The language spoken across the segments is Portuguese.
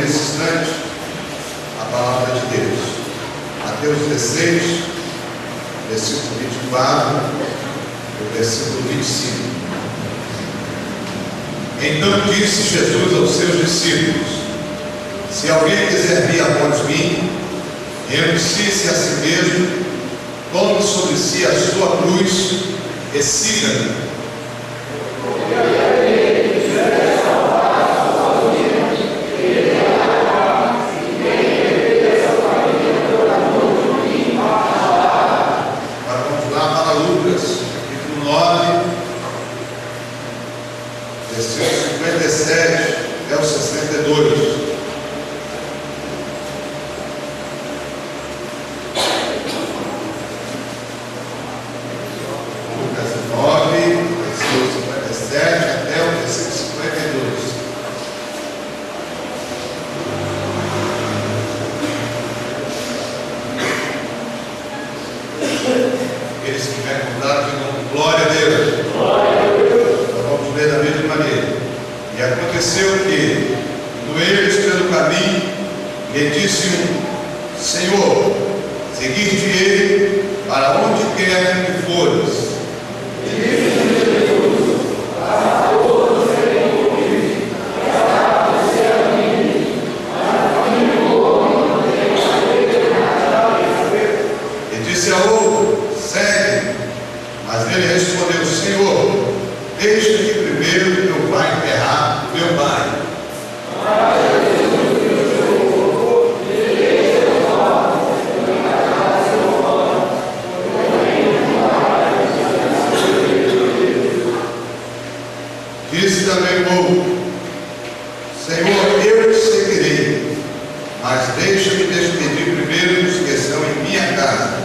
nesse instante a palavra de Deus. Mateus 16, versículo 24, e o versículo 25. Então disse Jesus aos seus discípulos: se alguém quiser vir após mim, renuncie-se a si mesmo, tome sobre si a sua cruz e siga-me. Disse também o outro: Senhor, eu te seguirei, mas deixa-me despedir primeiro os que estão em minha casa.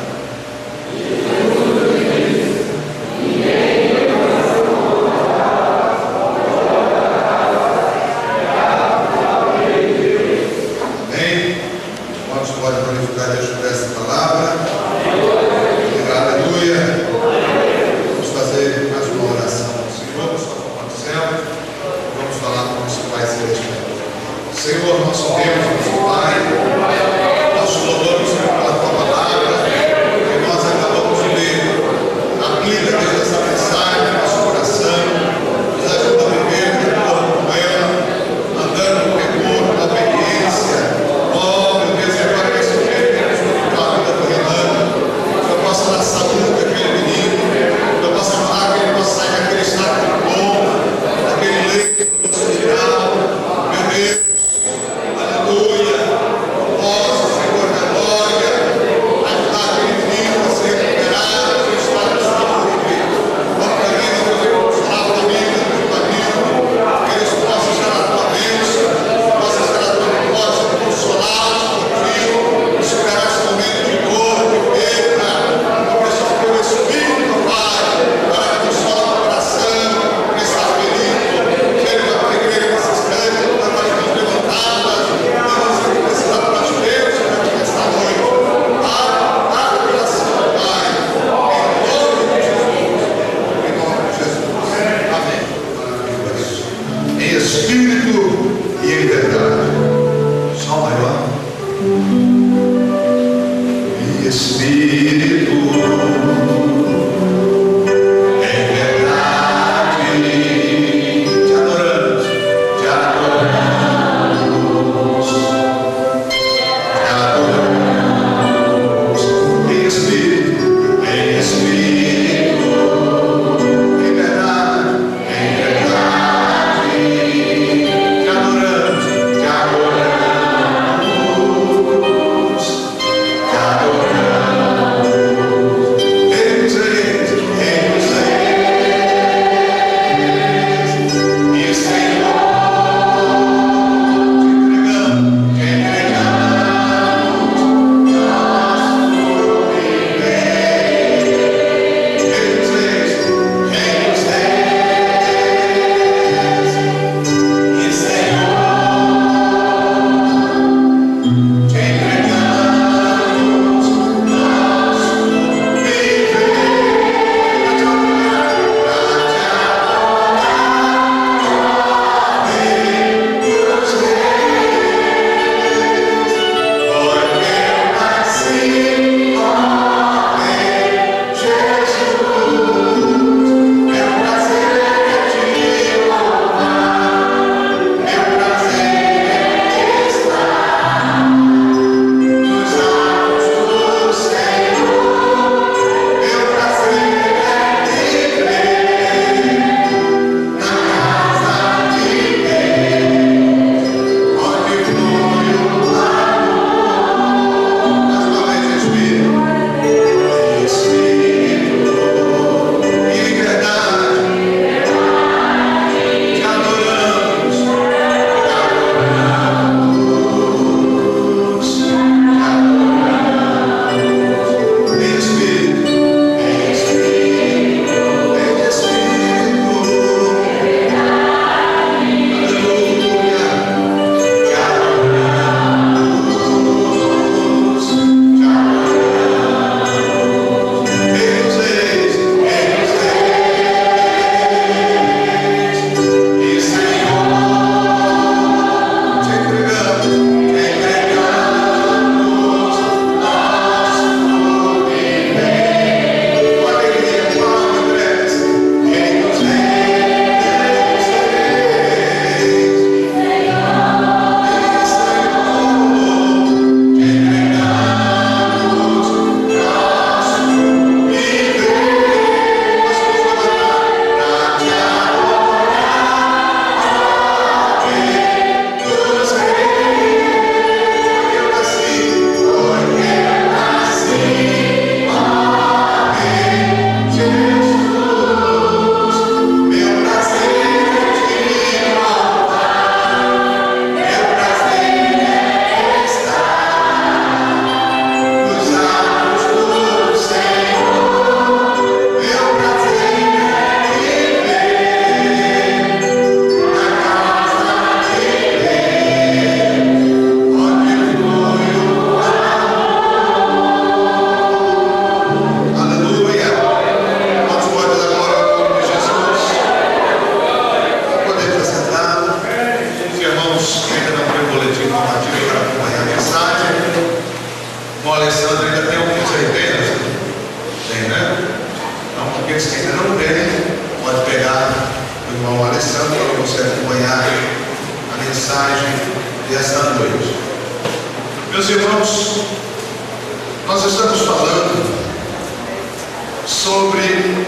sobre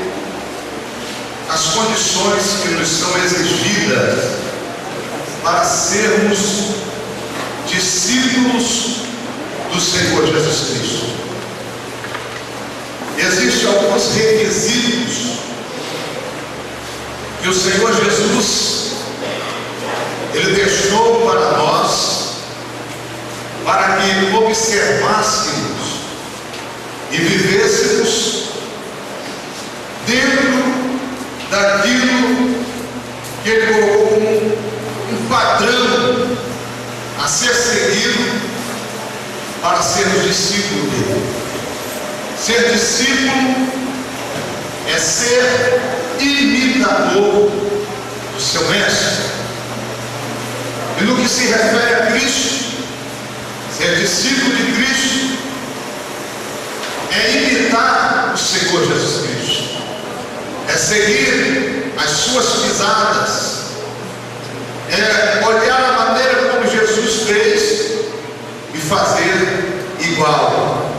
as condições que nos são exigidas para sermos discípulos do Senhor Jesus Cristo. Existem alguns requisitos que o Senhor Jesus Ele deixou para nós, para que observássemos e vivêssemos dentro daquilo que Ele colocou como um padrão a ser seguido para sermos discípulos dele. Ser discípulo é ser imitador do seu mestre. E no que se refere a Cristo, ser discípulo de Cristo é imitar o Senhor Jesus Cristo, é seguir as suas pisadas, é olhar a maneira como Jesus fez e fazer igual.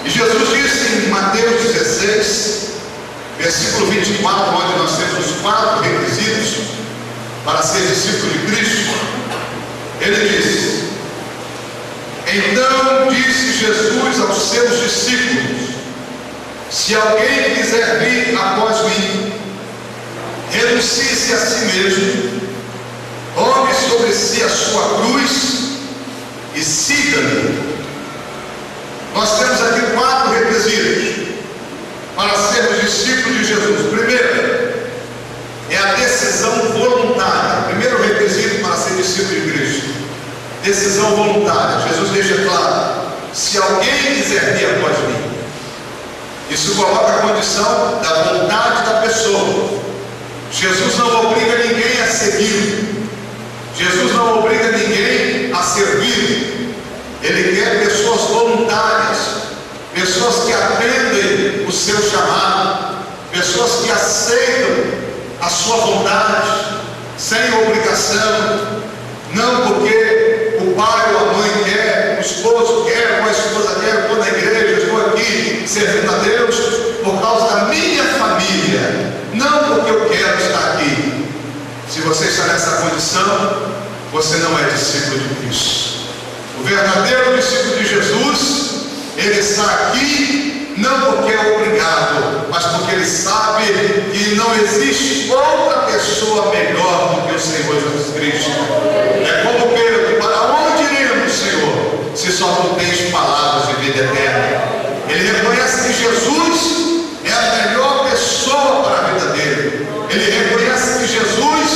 E Jesus disse em Mateus 16, versículo 24, onde nós temos os 4 requisitos para ser discípulo de Cristo. Ele disse: então disse Jesus aos seus discípulos: se alguém quiser vir após mim, renuncie-se a si mesmo, tome sobre si a sua cruz e siga-me. Nós temos aqui 4 requisitos para sermos discípulos de Jesus. Primeiro, é a decisão voluntária. Primeiro requisito para ser discípulo de Cristo: decisão voluntária. Jesus deixa claro: se alguém quiser vir após mim. Isso coloca a condição da vontade da pessoa. Jesus não obriga ninguém a seguir. Jesus não obriga ninguém a servir. Ele quer pessoas voluntárias, pessoas que atendem o seu chamado, pessoas que aceitam a sua vontade, sem obrigação, não porque o pai ou a mãe quer, o esposo quer, ou a esposa quer. Eu estou na igreja, estou aqui servindo a Deus por causa da minha família, não porque eu quero estar aqui. Se você está nessa condição, você não é discípulo de Cristo. O verdadeiro discípulo de Jesus, ele está aqui não porque é obrigado, mas porque ele sabe que não existe outra pessoa melhor do que o Senhor Jesus Cristo. É como Pedro: para onde iremos, Senhor, se só tu tens palavras de vida eterna? Ele reconhece que Jesus é a melhor pessoa para a vida dele. Ele reconhece que Jesus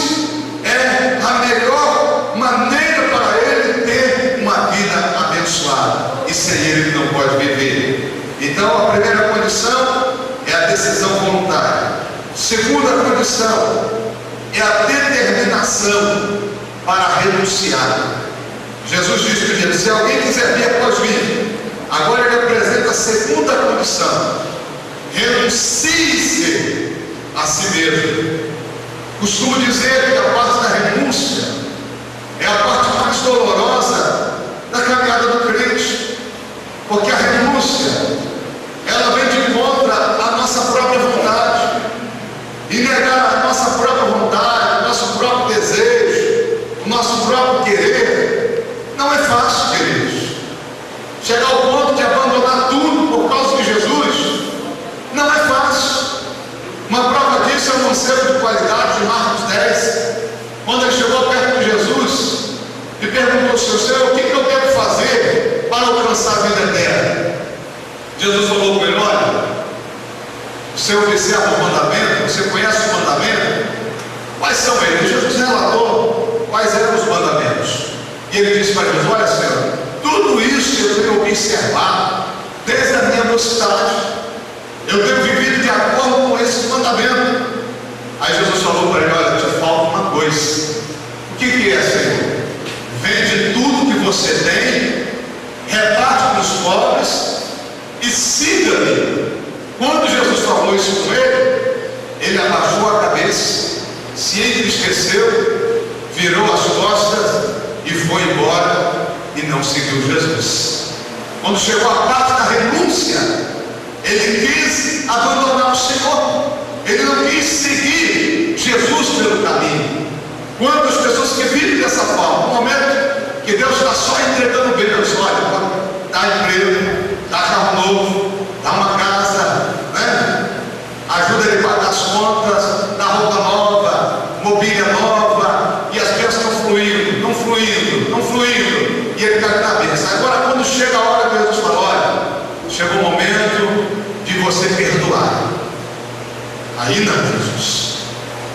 é a melhor maneira para ele ter uma vida abençoada, e sem ele não pode viver. Então, a primeira condição é a decisão voluntária. Segunda condição é a determinação para renunciar. Jesus diz primeiro: se alguém quiser vir após mim. Agora ele apresenta a segunda condição: renuncie-se a si mesmo. Costumo dizer que a parte da renúncia é a parte mais dolorosa da caminhada do crente, porque a renúncia, ela vem de encontro à nossa própria vontade, e negar a nossa própria vontade, o nosso próprio desejo, o nosso próprio querer, não é fácil, queridos. Chegar ao ponto de abandonar tudo por causa de Jesus, não é fácil. Uma prova disso é o conselho de qualidade de Marcos 10, quando ele chegou perto de Jesus e perguntou ao Senhor: o que eu devo fazer para alcançar a vida eterna? Jesus falou com ele: olha, você observa o mandamento, você conhece o mandamento, quais são eles? Jesus relatou quais eram os mandamentos, e ele disse para Jesus: olha, Senhor, tudo isso eu tenho observado desde a minha mocidade, eu tenho vivido de acordo com esse mandamento. Aí Jesus falou para ele: olha, te falta uma coisa. O que é, Senhor? Vende tudo que você tem, reparte para os pobres e siga-me. Quando Jesus falou isso com ele, ele abaixou a cabeça, se entristeceu, virou as costas e foi embora e não seguiu Jesus. Quando chegou a parte da renúncia, Ele quis abandonar o Senhor. Ele não quis seguir Jesus pelo caminho. Quantas pessoas que vivem dessa forma, no momento que Deus está só entregando bênçãos, olha, dá emprego, dá carro novo, dá uma casa, né? Ajuda ele a pagar as contas, dá roupa nova, mobília nova, e as bênçãos estão fluindo, e ele cai na bênção. Agora, quando chega a hora que Deus fala, olha, chegou o momento de você perdoar. Aí não, Jesus,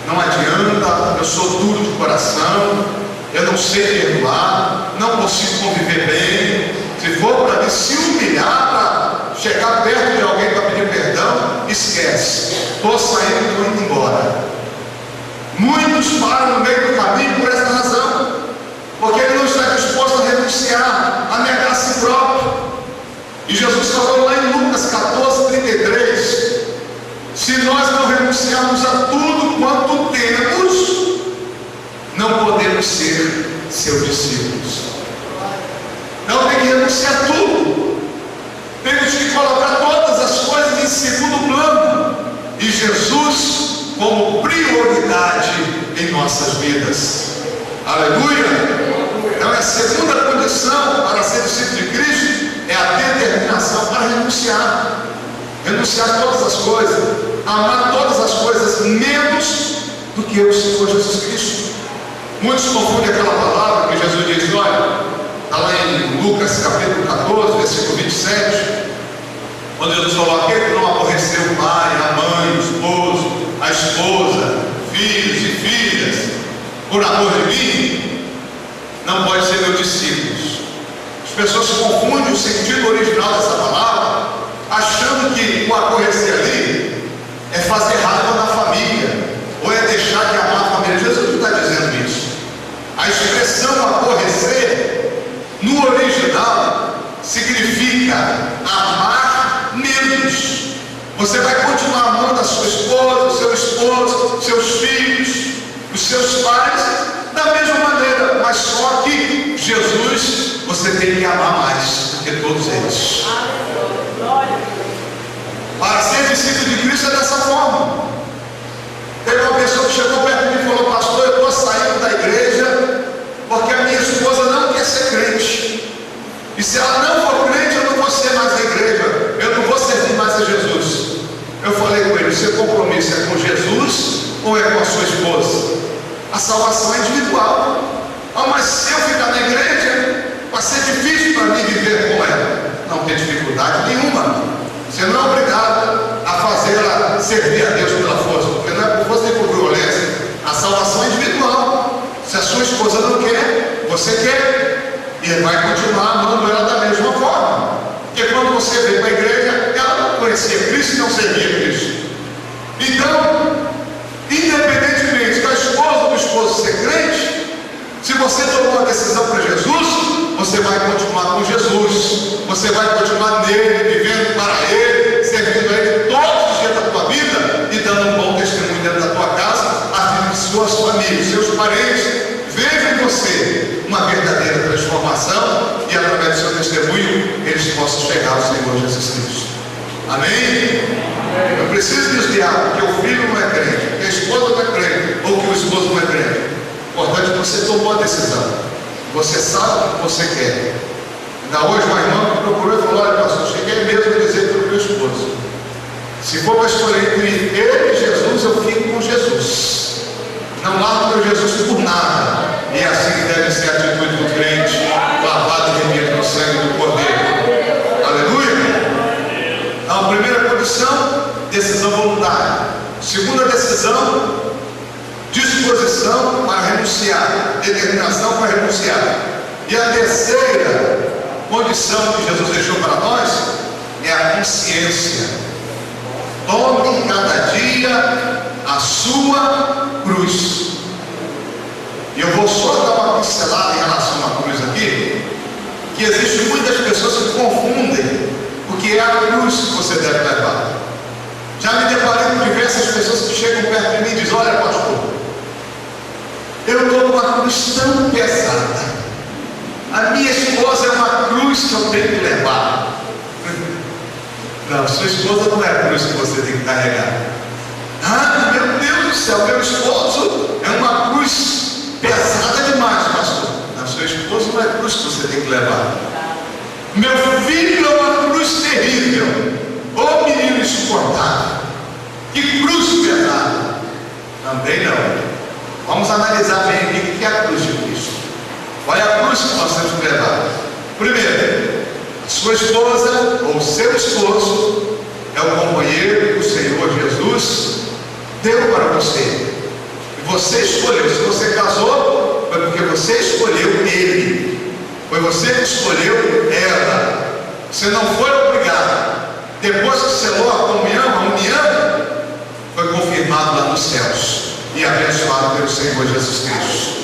não adianta, eu sou duro de coração, eu não sei perdoar, não consigo conviver bem. Se for para me se humilhar para chegar perto de alguém para pedir perdão, esquece, estou saindo, estou indo embora. Muitos param no meio do caminho por essa razão, porque ele não está disposto a renunciar, a negar a si próprio. E Jesus falou lá em Lucas 14:33, se nós não renunciarmos a tudo quanto temos, não podemos ser seus discípulos. Não tem que renunciar a tudo. Temos que colocar todas as coisas em segundo plano e Jesus como prioridade em nossas vidas. Aleluia! Então a segunda condição para ser discípulo de Cristo é a determinação para renunciar. Renunciar a todas as coisas, amar todas as coisas menos do que o Senhor Jesus Cristo. Muitos confundem aquela palavra que Jesus diz, olha, está lá em Lucas capítulo 14, versículo 27, quando Jesus falou, aquele que não aborreceu o pai, a mãe, o esposo, a esposa, filhos e filhas, por amor de mim, não pode ser meu discípulo. As pessoas confundem o sentido original dessa palavra, achando que o aborrecer ali é fazer raiva na família, ou é deixar de amar a família. Jesus não está dizendo isso. A expressão aborrecer, no original, significa amar menos. Você vai continuar amando a sua esposa, o seu esposo, seus filhos, os seus pais, da mesma maneira, mas só que Jesus, você tem que amar mais do que todos eles. Para ser discípulo de Cristo é dessa forma. Teve uma pessoa que chegou perto de mim e falou, pastor, eu estou saindo da igreja porque a minha esposa não quer ser crente. E se ela não for crente, eu não vou ser mais a igreja, eu não vou servir mais a Jesus. Eu falei com ele, seu compromisso é com Jesus ou é com a sua esposa? A salvação é individual. Ah, mas se eu ficar na igreja, vai ser difícil para mim viver com ela. Não tem dificuldade nenhuma. Você não é obrigado a fazer ela servir a Deus pela força, porque não é por força nem por violência. A salvação é individual. Se a sua esposa não quer, você quer, e vai continuar amando ela da mesma forma. Porque quando você veio para a igreja, ela não conhecia Cristo e não servia Cristo. Então, independentemente da esposa ou do esposo ser crente, se você tomou uma decisão para Jesus, você vai continuar com Jesus, você vai continuar nele, vivendo para ele, servindo a ele todos os dias da tua vida e dando um bom testemunho dentro da tua casa, a fim de que suas famílias, seus parentes vejam em você uma verdadeira transformação e através do seu testemunho eles possam chegar ao Senhor Jesus Cristo. Amém? Eu preciso desviar porque o filho não é crente, porque a esposa não é crente, ou que o esposo não é crente. Importante que você tomou a decisão, você sabe o que você quer. Ainda hoje uma irmã me procurou e falou, olha pastor, cheguei mesmo a dizer para o meu esposo, se for para escolher entre ele e Jesus, eu fico com Jesus, não largo meu Jesus por nada. E é assim que deve ser a atitude do crente, lavado e remido no sangue do Cordeiro. Aleluia. Então a primeira condição, decisão voluntária. Segunda decisão, disposição para renunciar, determinação para renunciar. E a terceira condição que Jesus deixou para nós é a consciência. Tome cada dia a sua cruz. E eu vou só dar uma pincelada em relação à cruz aqui, que existem muitas pessoas que confundem o que é a cruz que você deve levar. Já me deparei com diversas pessoas que chegam perto de mim e dizem, olha pastor, eu estou com uma cruz tão pesada, a minha esposa é uma cruz que eu tenho que levar. Não, sua esposa não é a cruz que você tem que carregar. Ah, meu Deus do céu, meu esposo é uma cruz pesada demais, pastor. Não, seu esposo não é a cruz que você tem que levar. Meu filho é uma cruz terrível. Ô menino insuportável. Que cruz pesada. Também não. Vamos analisar bem aqui o que é a cruz de Cristo. Qual é a cruz que nós temos que levar? Primeiro, sua esposa ou seu esposo é o companheiro que o Senhor Jesus deu para você. E você escolheu. Se você casou, foi porque você escolheu ele. Foi você que escolheu ela. Você não foi obrigado. Depois que selou a comunhão, a união, foi confirmado lá nos céus e abençoado pelo Senhor Jesus Cristo.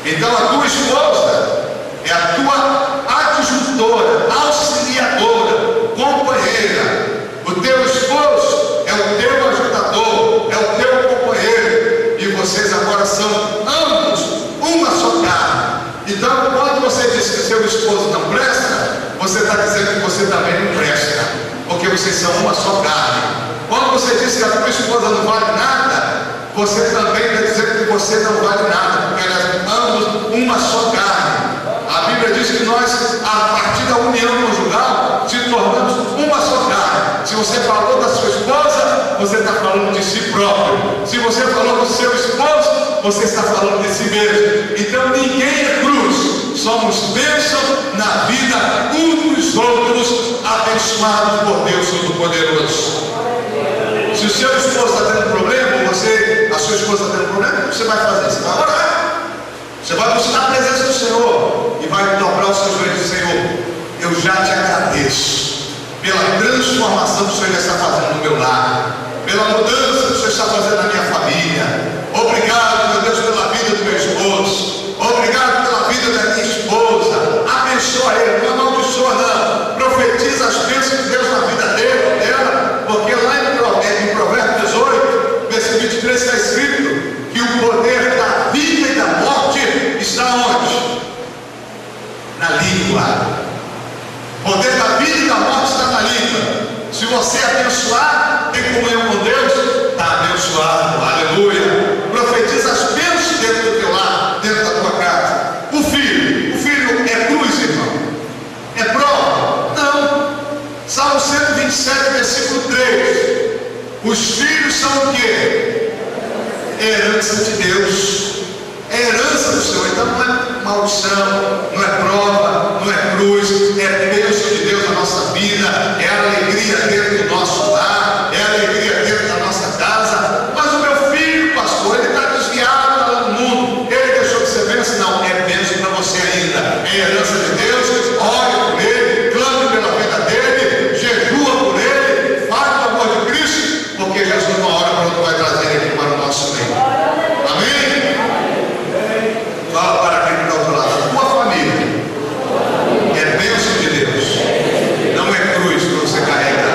Então a tua esposa é a tua adjutora, auxiliadora, companheira. O teu esposo é o teu ajudador, é o teu companheiro. E vocês agora são ambos uma só carne. Então quando você diz que seu esposo não presta, você está dizendo que você também não presta, porque vocês são uma só carne. Quando você diz que a tua esposa não vale nada, você também está dizendo que você não vale nada, porque elas ambos uma só carne. A Bíblia diz que nós, a partir da união conjugal, se tornamos uma só carne. Se você falou da sua esposa, você está falando de si próprio. Se você falou do seu esposo, você está falando de si mesmo. Então ninguém é cruz. Somos bênção na vida uns dos outros, abençoados por Deus Todo-Poderoso. Se o seu esposo está tendo problema, a sua esposa está tendo problema, o que você vai fazer? Você vai orar. Você vai buscar a presença do Senhor e vai dobrar os seus joelhos e dizer: Senhor, eu já te agradeço pela transformação que o Senhor está fazendo no meu lar, pela mudança que o Senhor está fazendo na minha família. Obrigado, meu Deus, pela vida do meu esposo. Obrigado pela vida da minha esposa. Abençoa ele, não amaldiçoa não. Profetiza as bênçãos de Deus na vida dela, porque lá em Provérbios 18, versículo 23 está escrito que o poder da vida e da morte está onde? Na língua. O poder da vida e da morte está na língua. Se você abençoar, tem comunhão com Deus, está abençoado, aleluia. Profetiza as bênçãos dentro do teu lar, dentro da tua casa. O filho é cruz, irmão? É prova? Não. Salmo 127, versículo 3. Os filhos são o quê? Herança de Deus. É herança do Senhor. Então não é maldição, não é prova, não é cruz, é bênção de Deus na nossa vida, é alegria dentro do nosso lar, é alegria dentro da nossa casa. Mas o meu filho, pastor, ele está desviado, está lá no mundo, ele deixou de ser bênção? Não, é bênção para você ainda, é herança de Deus. Ore por ele, clame pela vida dele, jejua por ele, fale do amor de Cristo, porque Jesus uma hora ou outra vai trazer ele aqui para o nosso meio. Amém? Fala para quem está ao outro lado. A tua família é bênção de Deus, não é cruz que você carrega.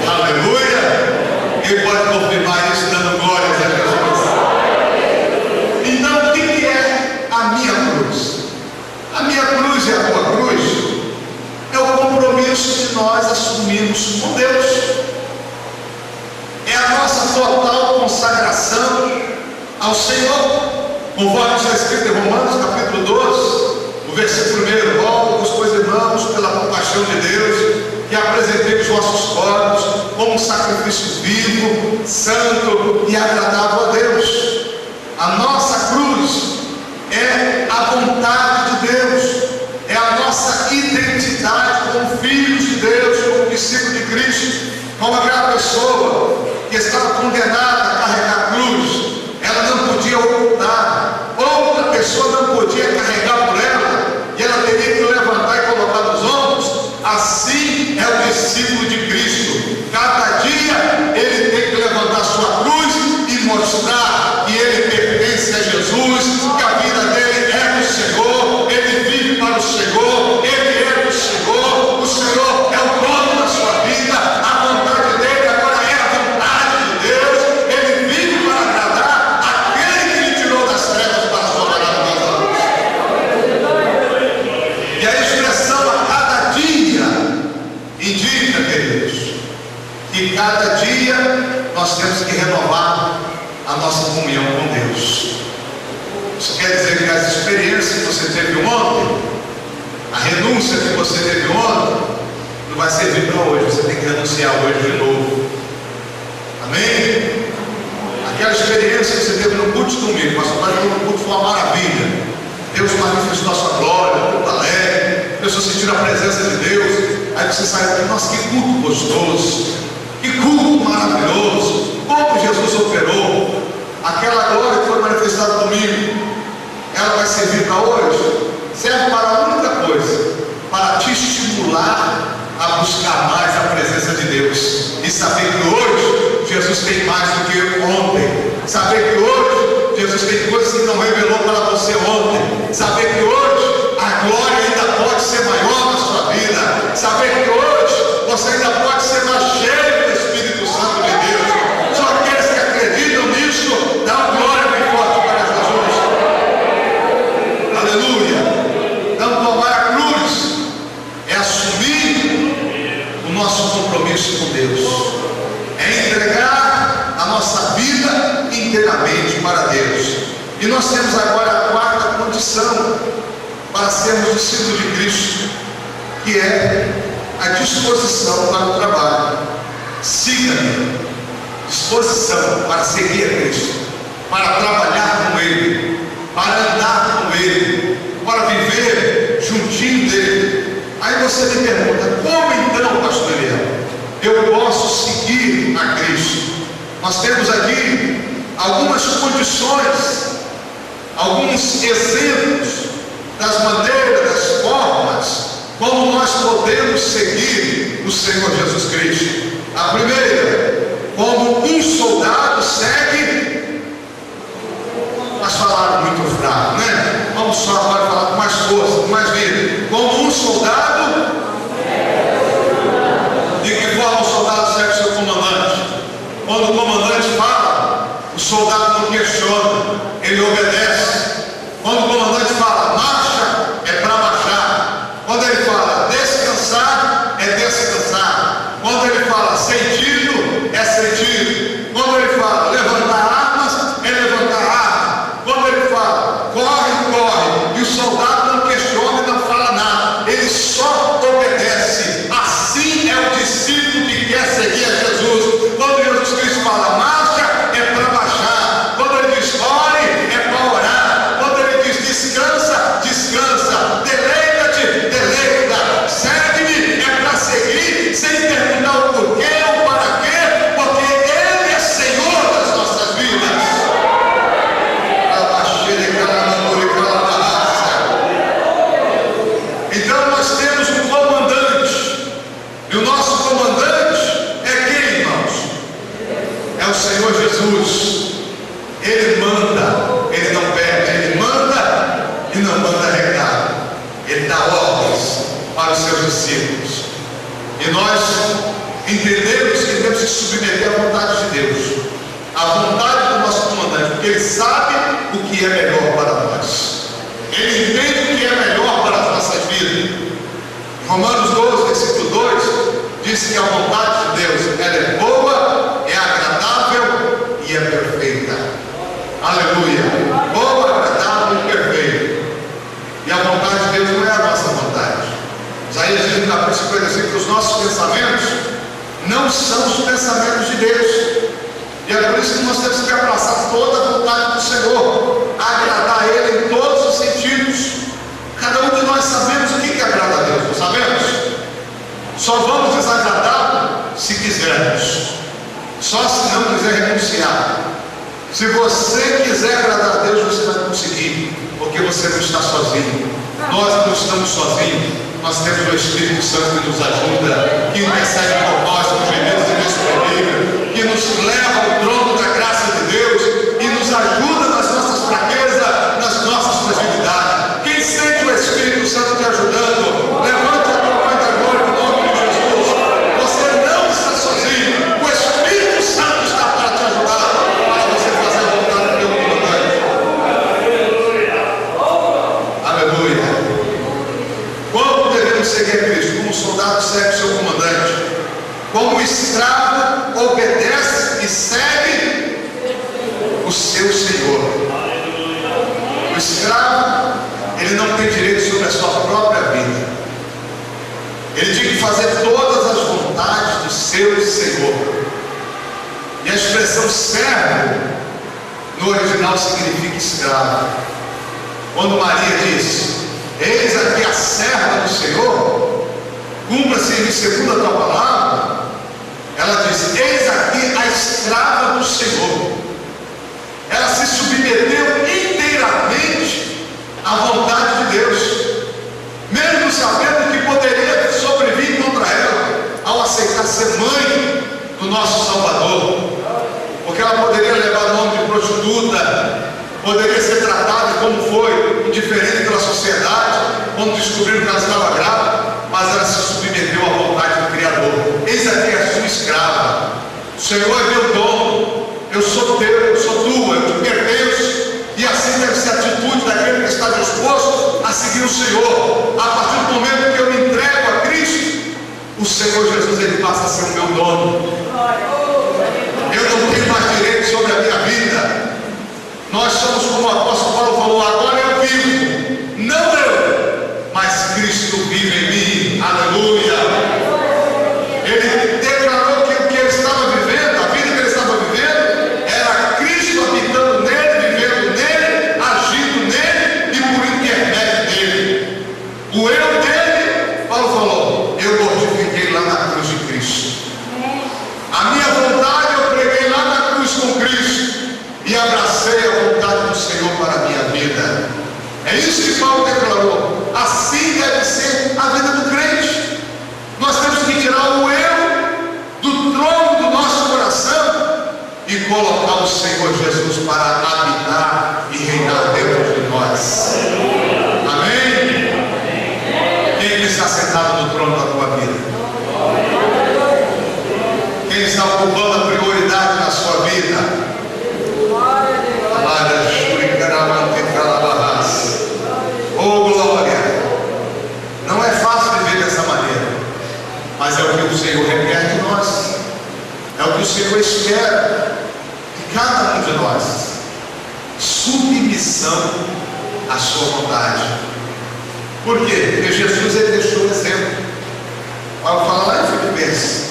Aleluia. Quem pode confirmar isso dando glórias a Jesus? Então o que é a minha cruz? A minha cruz e a tua cruz é o compromisso de nós assumirmos com Deus. É a nossa total consagração ao Senhor, conforme está escrito em Romanos capítulo 12, o versículo 1. Rogo-vos, pois, irmãos, pela compaixão de Deus, que apresenteis os vossos corpos como um sacrifício vivo, santo e agradável a Deus. A nossa cruz é a vontade de Deus, é a nossa identidade como filhos de Deus, como discípulos de Cristo, como aquela pessoa que estava condenada a carregar a cruz. Ela não podia ocultar, outra pessoa não podia carregar por ela, e ela teria que levantar e colocar nos ombros. Assim é o discípulo de Cristo. Cada dia ele tem que levantar sua cruz e mostrar que ele pertence a Jesus, que a vida dele é do Senhor, ele vive para o Senhor, ele é do Senhor, o Senhor é o dono da sua vida, a vontade dele agora é a vontade de Deus, ele vive que cada dia nós temos que renovar a nossa comunhão com Deus. Isso quer dizer que as experiências que você teve ontem, a renúncia que você teve ontem, não vai servir para hoje. Você tem que renunciar hoje de novo. Amém? Aquela experiência que você teve no culto de domingo, pastor, no culto foi uma maravilha. Deus manifestou a sua glória, culto alegre, as pessoas sentiram a presença de Deus. Aí você sai daqui, nossa, que culto gostoso, que culto maravilhoso, como Jesus operou. Aquela glória que foi manifestada no domingo, ela vai servir para hoje? Serve para a única coisa, para te estimular a buscar mais a presença de Deus e saber que hoje Jesus tem mais do que ontem, saber que hoje Jesus tem coisas que não revelou para você ontem, saber que hoje a glória ainda pode ser maior na sua vida, saber que hoje você ainda pode ser mais cheio do Espírito Santo de Deus. Só aqueles que acreditam nisso, dão glória bem forte para Jesus. Aleluia. Então tomar a cruz é assumir o nosso compromisso com Deus, é entregar a nossa vida inteiramente para Deus. E nós temos agora a quarta condição para sermos discípulos de Cristo, que é a disposição para o trabalho. Siga-me. Disposição para seguir a Cristo, para trabalhar com Ele, para andar com Ele, para viver juntinho dele. Aí você me pergunta, como então, pastor Eliel, eu posso seguir a Cristo? Nós temos aqui algumas condições, alguns exemplos das maneiras, das formas como nós podemos seguir o Senhor Jesus Cristo. A primeira, como um soldado segue, mas falaram muito fraco, né? Vamos só agora falar com mais força, com mais vida. Como um soldado, de que forma o soldado segue o seu comandante? Quando o comandante fala, o soldado não questiona, ele obedece. Quando o comandante fala, marcha, é para marchar. Quando ele fala descansar, é descansar. Quando ele fala sentido, é sentido. Quando ele fala levantar armas, é levantar armas. Quando ele fala corre, corre. E o soldado não questiona e não fala nada, ele só obedece. Assim é o discípulo que quer seguir a Jesus. Quando Jesus Cristo fala marcha, é para marchar. Quando ele diz ore, é para orar. Quando ele diz descansa, descansa. Deleita-te, deleita. Segue-me, é para seguir, sem perguntar o porquê ou para quê, porque Ele é Senhor das nossas vidas. Então nós temos um comandante, e o nosso comandante é quem, irmãos? É o Senhor Jesus. Ele manda, ele não pede, ele manda e não manda recado, ele dá ordens para os seus discípulos. E nós entendemos que temos que submeter à vontade de Deus, à vontade do nosso comandante, porque ele sabe o que é melhor para nós, ele entende o que é melhor para as nossas vidas. Romanos 12, versículo 2 diz que a vontade de Deus ela é boa, é agradável e é perfeita. Aleluia! Boa, agradável e perfeita. E a vontade de Deus não é a nossa vontade. Isaías diz no capítulo 55 que os nossos pensamentos não são os pensamentos de Deus. E é por isso que nós temos que abraçar toda a vontade do Senhor, agradar a Ele em todos os sentidos. Cada um de nós sabemos o que agrada a Deus, não sabemos? Só vamos desagradá-lo se quisermos, só se não quiser renunciar. Se você quiser agradar a Deus, você vai conseguir, porque você não está sozinho. Nós não estamos sozinhos. Nós temos o Espírito Santo que nos ajuda, que intercede por nós com gemidos inexprimíveis, que nos leva ao trono da graça de Deus e nos ajuda nas nossas fraquezas, nas nossas fragilidades. Quem sente o Espírito Santo te ajudando, levante a tua mão da glória no nome de Jesus. Você não está sozinho. O Espírito Santo está para te ajudar, para você fazer a vontade do teu comandante. Aleluia. Como devemos seguir a Cristo? Como um soldado segue o seu comandante, como obedece e segue o seu Senhor. O escravo, ele não tem direito sobre a sua própria vida. Ele tinha que fazer todas as vontades do seu Senhor. E a expressão servo no original significa escravo. Quando Maria diz: eis aqui a serva do Senhor, cumpra-se segundo a tua palavra, ela diz: eis aqui a escrava do Senhor. Ela se submeteu inteiramente à vontade de Deus, mesmo sabendo que poderia sobrevir contra ela ao aceitar ser mãe do nosso Salvador, porque ela poderia levar o nome de prostituta, poderia ser tratada como foi, indiferente pela sociedade, quando descobriram que ela estava grávida, mas ela se submeteu à vontade do Criador. Eis aqui a sua escrava. O Senhor é meu dono, eu sou teu, eu sou tua, eu te pertenço. E assim deve ser a atitude daquele que está disposto a seguir o Senhor. A partir do momento que eu me entrego a Cristo, o Senhor Jesus, ele passa a ser o meu dono. Eu não tenho mais direito sobre a minha vida. Nós somos, como o apóstolo Paulo falou, agora eu vivo, não eu, mas Cristo vive em mim. Aleluia. Ele declarou que o que ele estava vivendo, a vida que ele estava vivendo, era Cristo habitando nele, vivendo nele, agindo nele e por intermédio dele. O eu dele, Paulo falou, eu mortifiquei lá na cruz de Cristo. A minha vontade eu preguei lá na cruz com Cristo e abracei a vontade do Senhor para a minha vida. É isso que Paulo declarou. Assim deve ser a vida do crente. Nós temos que tirar o eu do trono do nosso coração e colocar o Senhor Jesus para habitar e reinar dentro de nós. Amém? Quem está sentado no trono da tua vida? Quem está ocupando a prioridade na sua vida? Oh glória! Não é fácil viver dessa maneira, mas é o que o Senhor requer de nós, é o que o Senhor espera de cada um de nós. Submissão à sua vontade. Por quê? Porque Jesus, ele deixou o exemplo. Paulo fala lá em Filipenses,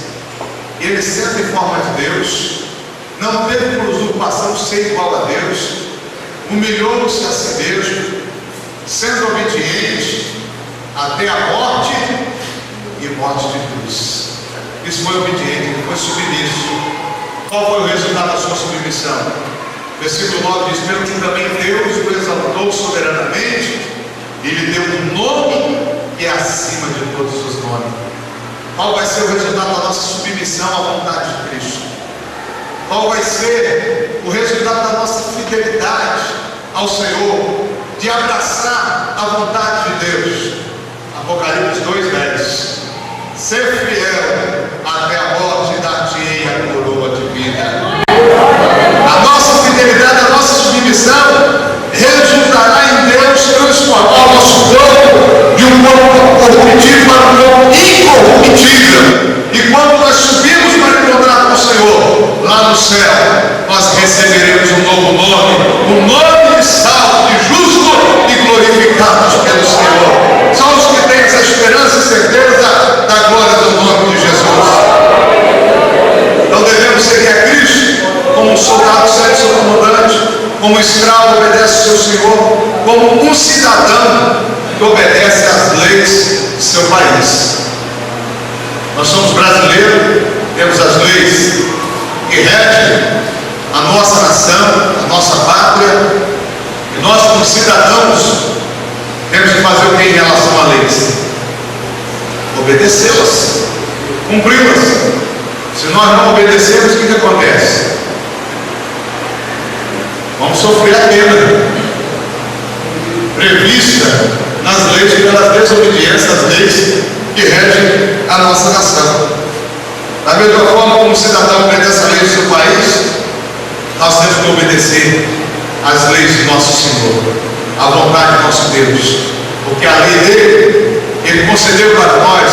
ele sendo em forma de Deus, não teve por usurpação ser igual a Deus, humilhou-se a si mesmo, sendo obediente até a morte e morte de cruz. Isso foi obediente, ele foi submisso. Qual foi o resultado da sua submissão? Versículo 9 diz: pelo que também Deus o exaltou soberanamente e lhe deu um nome que é acima de todos os nomes. Qual vai ser o resultado da nossa submissão à vontade de Cristo? Qual vai ser o resultado da nossa fidelidade ao Senhor, de abraçar a vontade de Deus? Apocalipse 2:10. Ser fiel até a morte, dar-te-ei a coroa de vida. A nossa fidelidade, a nossa submissão resultará em Deus transformar o nosso corpo de um corpo corruptível para um corpo incorruptível. E quando nós subimos para encontrar com o Senhor lá no céu, nós receberemos um novo nome, um nome de salvo, de justo e glorificados pelo Senhor. São os que têm essa esperança e certeza da glória do nome de Jesus. Não devemos seguir a Cristo como um soldado segue seu comandante, como um escravo obedece ao seu Senhor, como um cidadão que obedece às leis do seu país. Nós somos brasileiros, temos as leis que regem a nossa nação, a nossa pátria, e nós, como cidadãos, temos que fazer o que em relação a leis? Obedecê-las, cumpri-las. Se nós não obedecermos, o que acontece? Vamos sofrer a pena prevista nas leis pelas desobediências às leis que regem a nossa nação. Da mesma forma como o cidadão obedece a lei do seu país, nós temos que obedecer às leis do nosso Senhor, à vontade do nosso Deus, porque a lei dele, ele concedeu para nós,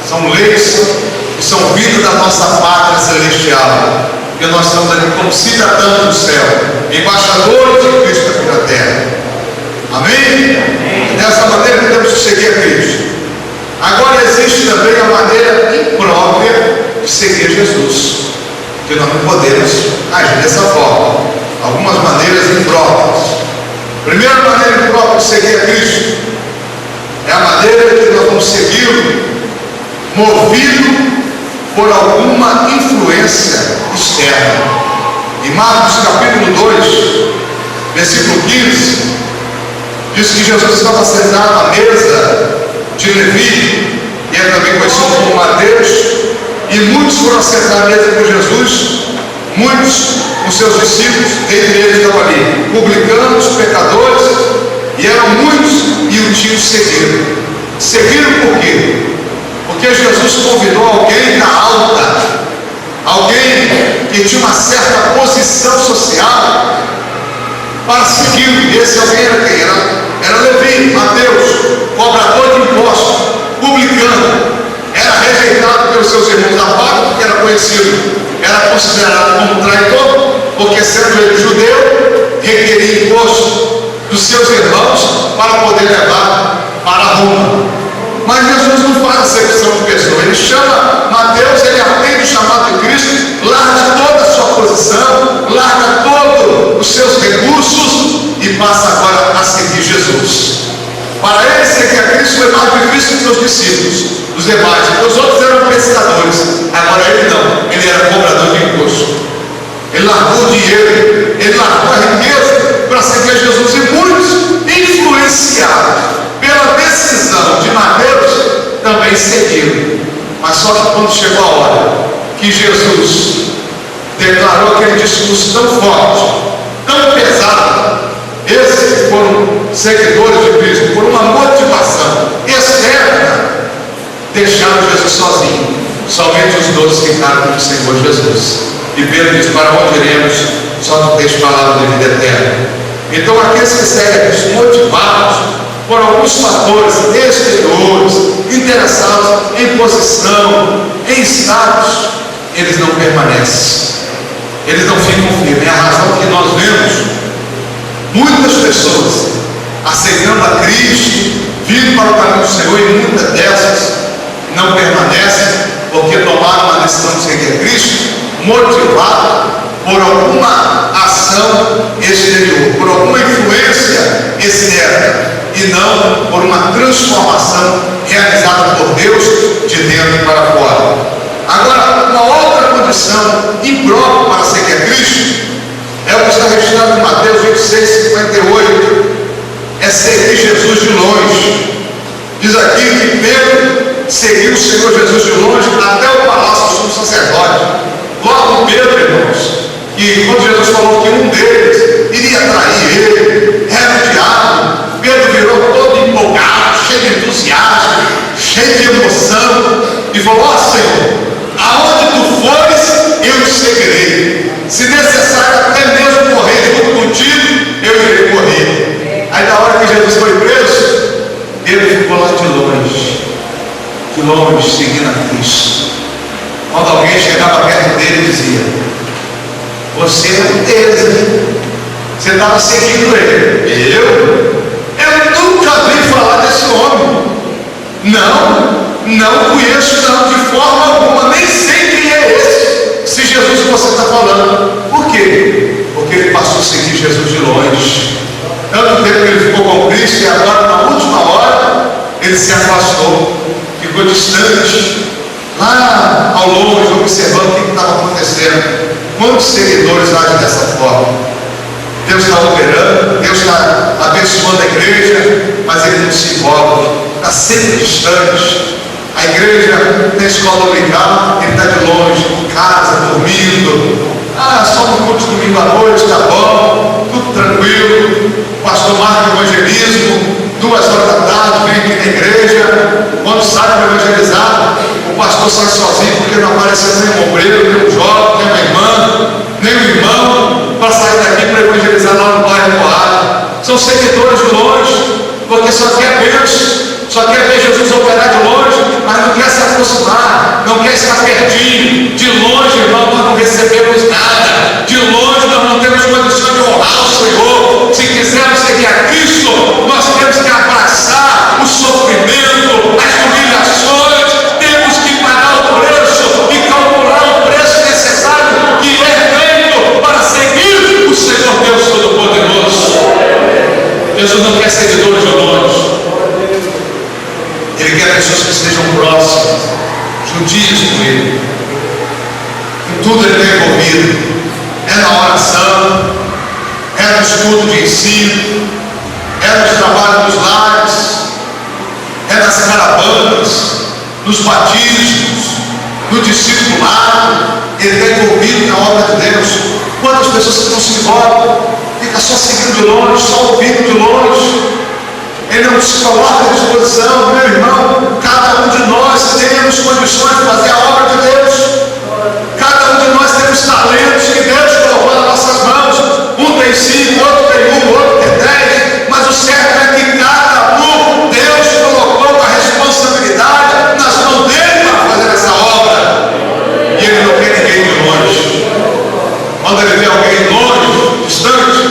são leis que são vindos da nossa pátria celestial, porque nós estamos aqui como cidadãos do céu, embaixadores de Cristo aqui na terra. Amém? Amém. Dessa maneira que temos que seguir a Cristo. Agora existe também a maneira imprópria de seguir Jesus, que nós não podemos agir dessa forma. Algumas maneiras impróprias. A primeira maneira imprópria de seguir a Cristo é a maneira que nós vamos segui-lo movido por alguma influência externa. Em Marcos capítulo 2, versículo 15, diz que Jesus estava sentado à mesa de Levi, e é também conhecido como Mateus, e muitos foram sentar à mesa com Jesus, muitos com seus discípulos, dentre eles estavam ali publicanos, pecadores, e eram muitos e o tinham seguido. Seguiram por quê? Porque Jesus convidou alguém da alta, alguém que tinha uma certa posição social, para segui-lo. E esse alguém era quem? Era Levi, Mateus, cobrador de impostos, publicano. Era rejeitado pelos seus irmãos da pátria, porque era conhecido, era considerado como traidor, porque sendo ele judeu, requeria imposto dos seus irmãos para poder levar para Roma. Mas Jesus não faz acepção de pessoa. Ele chama Mateus, ele atende o chamado de Cristo, larga toda a sua posição, larga todos os seus recursos e passa agora a seguir Jesus. Para ele seguir a Cristo foi mais difícil que seus discípulos, os demais. Os outros eram pescadores, agora ele não, ele era cobrador de imposto. Ele largou o dinheiro, ele largou a riqueza para seguir a Jesus, e muitos, influenciados pela decisão de Mateus, também seguiram. Mas só que quando chegou a hora que Jesus declarou aquele discurso tão forte, tão pesado, esses que foram seguidores de Cristo, por uma motivação externa, deixaram Jesus sozinho. Somente os 12 ficaram com o Senhor Jesus. E Pedro diz: para onde iremos? Só tu tens palavra de vida eterna. Então aqueles que seguem motivados por alguns fatores exteriores, interessados em posição, em status, eles não permanecem, eles não ficam firmes. É a razão que nós vemos muitas pessoas aceitando a Cristo, vindo para o caminho do Senhor, e muitas dessas não permanecem porque tomaram uma decisão de seguir a Cristo motivado por alguma ação exterior, por alguma influência externa, e não por uma transformação realizada por Deus de dentro para fora. Agora, uma outra condição imprópria para seguir a Cristo é o que está registrado em Mateus 26:58, é seguir Jesus de longe. Diz aqui que Pedro seguiu o Senhor Jesus de longe até o palácio do sumo sacerdote. Logo Pedro, irmãos, que quando Jesus falou que um deles iria trair ele, era o diabo, Pedro virou todo empolgado, cheio de entusiasmo, cheio de emoção, e falou: ó Senhor, aonde tu fores, eu te seguirei. Se necessário até mesmo morrer junto contigo, eu irei morrer. Aí na hora que Jesus foi preso, ele ficou lá de longe, seguindo a Cristo. Quando alguém chegava perto dele, dizia: você é um deles, hein? Você estava seguindo ele. Eu nunca vi falar desse homem. Não conheço, não, de forma alguma, nem sei quem é esse. Se Jesus você está falando. Por quê? Porque ele passou a seguir Jesus de longe. Tanto tempo que ele ficou com Cristo, e agora, na última hora, ele se afastou, ficou distante, lá ao longe, observando o que estava acontecendo. Quantos seguidores agem dessa forma? Deus está operando, Deus está abençoando a igreja, mas ele não se envolve, está sempre distante. A igreja tem escola dominical, ele está de longe, em casa, dormindo. Só no culto de domingo à noite, tá bom, tudo tranquilo. O pastor marca o evangelismo, 2 horas da tarde, vem aqui na igreja. Quando sai para evangelizar, o pastor sai sozinho, porque não apareceu nem um obreiro, nem um jovem, nem uma irmã, nem um irmão, para sair daqui para evangelizar lá no bairro Moara. São seguidores de longe, porque só quer bênção, só quer ver Jesus operar de longe, mas não quer se aproximar, não quer está pertinho. De longe, irmão, nós não recebemos nada. De longe, nós não temos condição de honrar o Senhor. Se quisermos seguir a Cristo, nós temos que abraçar o sofrimento, as humilhações, temos que pagar o preço e calcular o preço necessário que é feito para seguir o Senhor Deus Todo-Poderoso. Jesus não quer seguidores de longe. Ele quer pessoas que estejam próximas, juntinhos com Ele. Em tudo Ele está envolvido. É na oração, é no estudo de ensino, é nos trabalhos dos lares, é nas caravanas, nos batismos, no discipulado. Ele está envolvido na obra de Deus. Quantas pessoas que não se envolvem, fica só seguindo de longe, só ouvindo de longe. Ele não se coloca à disposição. Meu irmão, cada um de nós temos condições de fazer a obra de Deus. Cada um de nós temos talentos que Deus colocou nas nossas mãos. Um tem 5, outro tem 1, outro tem 10. Mas o certo é que cada um, Deus colocou a responsabilidade nas mãos dele para fazer essa obra. E ele não quer ninguém de longe. Quando ele vê alguém longe, distante,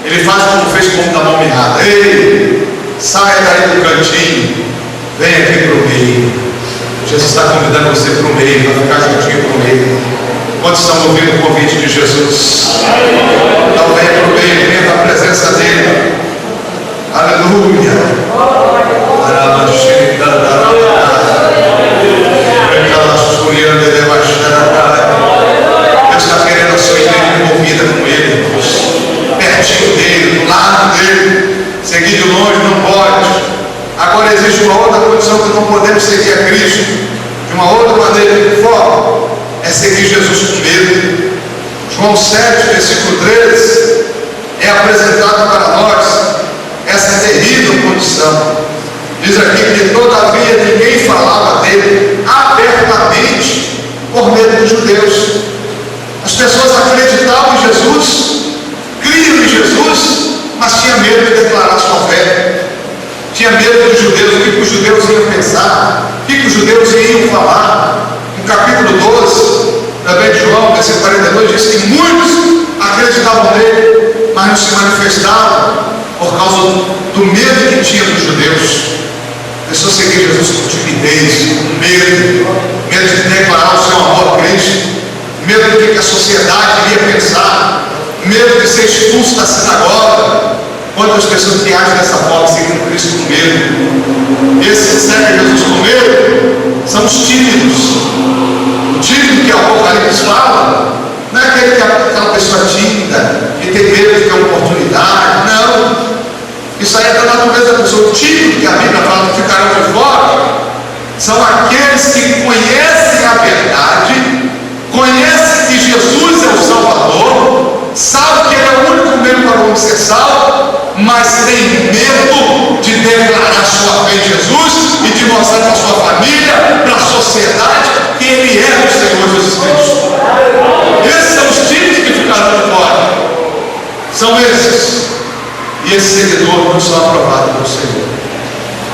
ele faz como fez com o da mão mirrada. Ei, saia daí do cantinho, vem aqui para o meio. Jesus está convidando você para o meio, para ficar juntinho para o meio. Quantos estão ouvindo o convite de Jesus? Então venha para o meio, venha para a presença dele. Aleluia. Deus está querendo a sua igreja envolvida com ele, irmãos. Pertinho dele, do lado dele. Seguir de longe não pode. Agora existe uma outra condição que não podemos seguir a Cristo de uma outra maneira, de forma, é seguir Jesus com medo. João 7, versículo 13, é apresentado para nós essa terrível condição. Diz aqui que todavia ninguém falava dele abertamente por medo dos judeus. As pessoas acreditavam em Jesus, criam em Jesus, mas tinha medo de declarar sua fé. Tinha medo dos judeus, o que os judeus iam pensar, o que os judeus iam falar. No capítulo 12, também de João, versículo 42, diz que muitos acreditavam nele, mas não se manifestavam por causa do medo que tinha dos judeus. Pessoas seguiam Jesus com timidez, com medo de declarar o seu amor a Cristo, medo do que a sociedade iria pensar, medo de ser expulso da sinagoga. Quantas pessoas que agem dessa forma, seguindo Cristo com medo? Esses que seguem Jesus com medo são os tímidos. O tímido que o Apocalipse fala não é aquela pessoa tímida que tem medo de ter oportunidade. Não. Isso aí é da natureza da pessoa. O tímido que a Bíblia fala que ficarão de fora são aqueles que conhecem a verdade, conhecem que Jesus é o Salvador, sabem que Ele é o único meio para o homem ser salvo, mas tem medo de declarar sua fé em Jesus e de mostrar para a sua família, para a sociedade, que Ele é o Senhor Jesus Cristo. Esses são os tímidos que ficaram de fora. São esses. E esse seguidor não são aprovados pelo Senhor.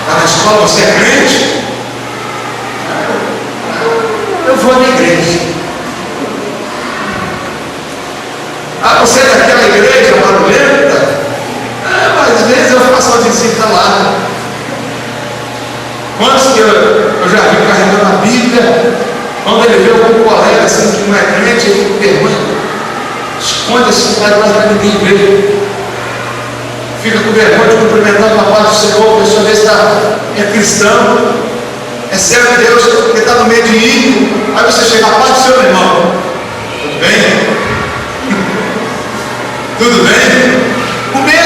Na escola você é crente? Eu vou na igreja. Você é daquela igreja barulhenta? Mas às vezes eu faço uma visita lá. Quantos que eu já vi carregando a Bíblia? Quando ele vê algum colega assim que não é crente, ele pergunta, esconde esse cara lá para ninguém ver. Fica com vergonha de cumprimentar a paz do Senhor, a pessoa vê se é cristão, é servo de Deus, porque está no meio de ímpio. Aí você chega, a paz do Senhor, irmão. Tudo bem? Tudo bem?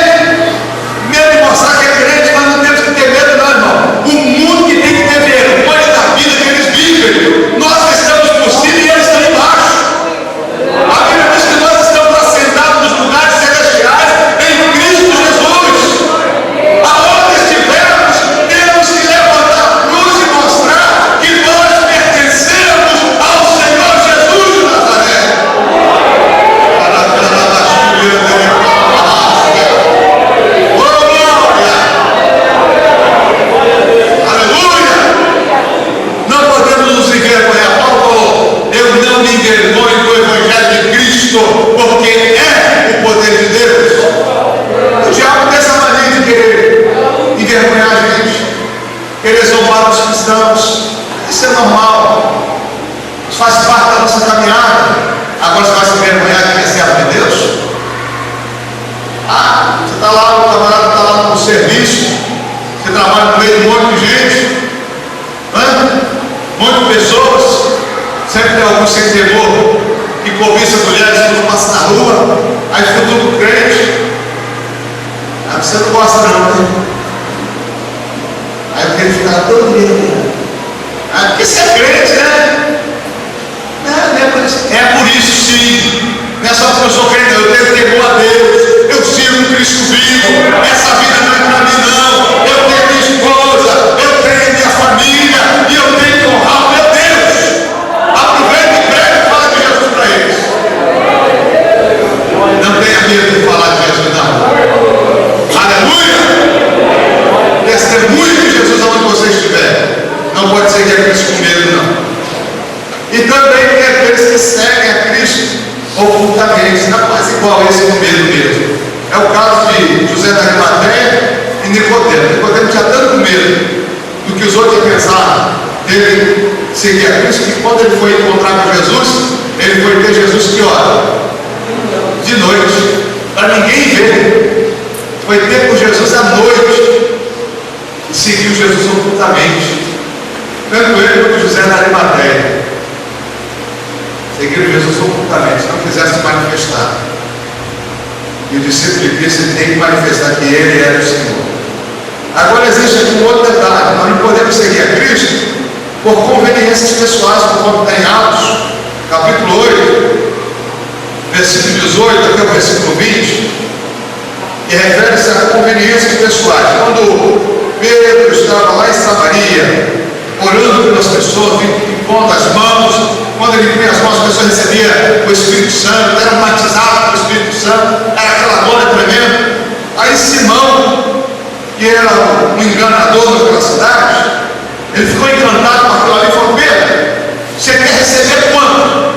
O medo de mostrar que é crente, mas não temos que ter medo não, irmão. O mundo que tem que ter vergonha da vida que eles vivem. Nós estamos por cima e eles estão embaixo. A Bíblia diz que nós estamos assentados nos lugares celestiais em Cristo Jesus. Aonde estivermos, temos que levantar a cruz e mostrar que nós pertencemos ao Senhor Jesus de Nazaré. lá, o camarada está lá no serviço, você trabalha no meio de um monte de gente, um monte de pessoas, sempre tem algum sem temor que cobiça mulheres quando passa na rua, aí fica tudo crente. Aí você não gosta não, né? Aí eu quero ficar todo dia. Ah, porque você é crente, né? Não é por isso. É por isso sim. Não é só porque eu sou crente, eu tenho temor a Deus. Eu sirvo Cristo vivo. Essa vida não é para mim, não. Eu tenho minha esposa, eu tenho minha família, e eu tenho que honrar o meu Deus. Aproveita e prega e fala de Jesus para eles. Não tenha medo de falar de Jesus, não. Aleluia! Testemunhe de Jesus aonde você estiver. Não pode seguir a Cristo com medo, não. E também tem aqueles que seguem a Cristo ocultamente, não faz igual esse com medo mesmo. É o caso de José da Arimateia e Nicodemo. Nicodemo tinha tanto medo do que os outros pensaram dele seguir a Cristo, que quando ele foi encontrar com Jesus, ele foi ter Jesus que hora? De noite, para ninguém ver. Foi ter com Jesus à noite e seguiu Jesus ocultamente. Tanto ele quanto José da Arimateia seguiram Jesus ocultamente, não quisesse se manifestar. E o discípulo de Cristo tem que manifestar que ele era o Senhor. Agora existe aqui um outro detalhe: nós não podemos seguir a Cristo por conveniências pessoais, como está em Atos, capítulo 8, versículo 18 até o versículo 20, que refere-se a conveniências pessoais. Quando Pedro estava lá em Samaria, orando pelas pessoas, impondo as mãos, quando ele impunha as mãos, as pessoas recebiam o Espírito Santo, eram batizados pelo Espírito Santo, era aquela glória tremenda. Aí Simão, que era um enganador daquela cidade, ele ficou encantado com aquilo ali e falou: Pedro, você quer receber quanto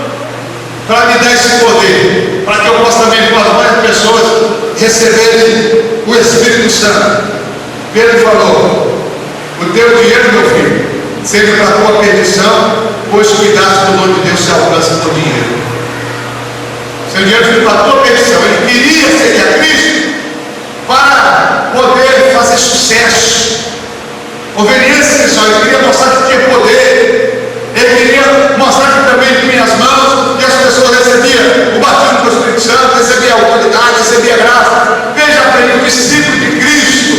para me dar esse poder, para que eu possa também com as mais pessoas receberem o Espírito Santo? Pedro falou: o teu dinheiro, meu filho, seja para a tua perdição, pois cuidaste do dom de Deus se alcança por dinheiro. Seu dinheiro foi para a tua perdição. Ele queria seguir a Cristo para poder fazer sucesso, conveniência pessoal. Ele queria mostrar que tinha poder, ele queria mostrar que também tinha as mãos, que as pessoas recebiam o batismo do Espírito Santo, recebiam autoridade, recebiam graça. Veja bem, o discípulo de Cristo,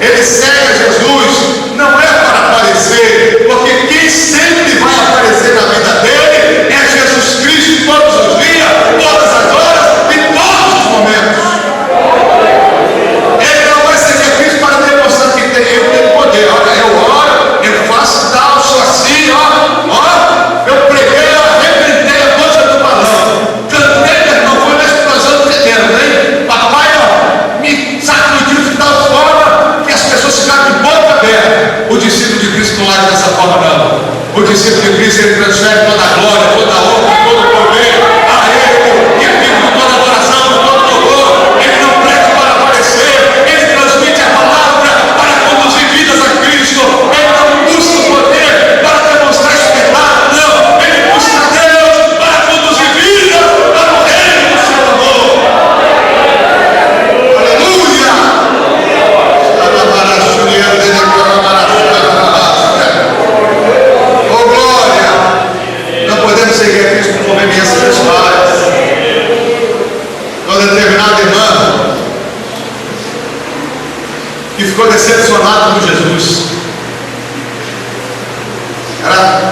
ele segue a Jesus, não é para aparecer, porque quem sempre vai aparecer na vida dele é Jesus Cristo todos os dias, todas as horas e todos os momentos. Ele não vai seguir a Cristo para demonstrar que eu tenho poder. Olha, eu oro, eu faço tal, sou assim, ó, eu preguei, eu arrebentei a boca do balão, cantei, meu irmão, foi na explosão do terreno, né? Papai, ó, me sacudiu de tal forma que as pessoas ficaram de boca aberta. O discípulo de Cristo não age dessa forma, não. O discípulo de Cristo, ele transfere toda a glória, toda a honra, todo o poder a ele, e vive com toda a adoração, com todo o louvor. Ele não prega para aparecer, ele transmite a palavra para conduzir vidas a Cristo. Ele não busca o poder para demonstrar espetáculo, não. Ele busca Deus para conduzir vidas para o reino do seu amor. Aleluia! Oh glória! Não podemos seguir a Cristo com conveniências pessoais. Uma determinada irmã que ficou decepcionada com Jesus,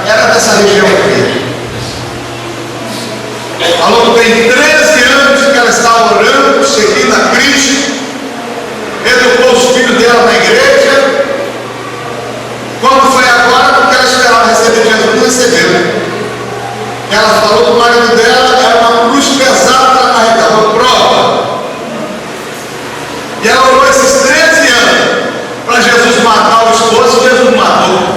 era dessa região aqui. Falou que tem 13 anos que ela está orando, seguindo a Cristo, educou os filhos dela na igreja. Quando foi agora, porque ela esperava receber Jesus, não recebeu. Ela falou que o marido dela era uma cruz pesada para carregar, uma prova. E ela orou esses 13 anos para Jesus matar o esposo, e Jesus matou.